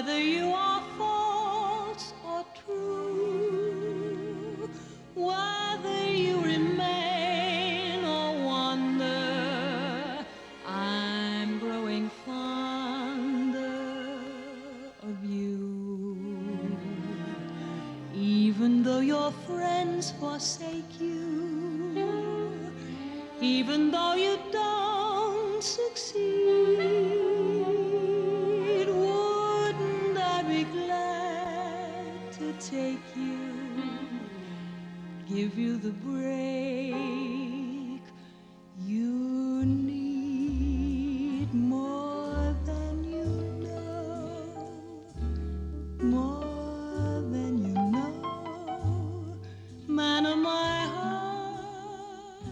whether you are false or true, whether you remain or wander, I'm growing fonder of you. Even though your friends forsake you, even though you don't succeed, wouldn't I be glad to take you, give you the break you need, more than you know, more than you know, man of my heart,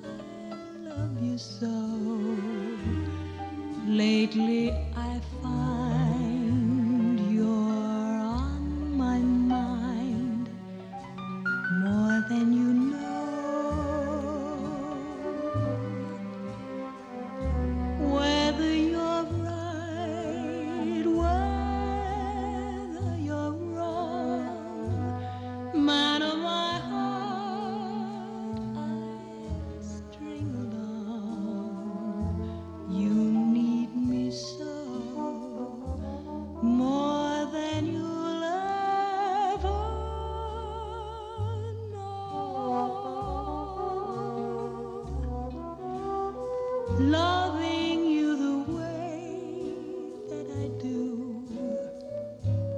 I love you so. Lately I find you're on my mind, more than you know. Whether you're right, whether you're wrong, man of my heart, I'll string along. You need me so, more than you'll ever know. Loving you the way that I do,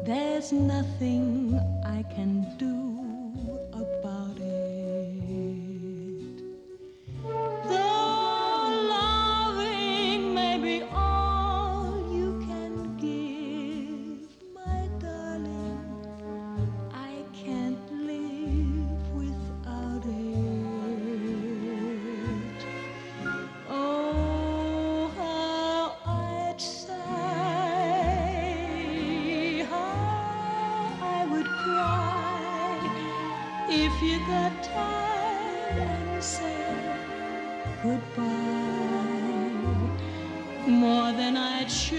there's nothing I can do about it. Though loving may be all you can give, my darling, I can't live without it. Oh, how I'd sigh, how I would cry if you got tired and said goodbye, more than I'd show.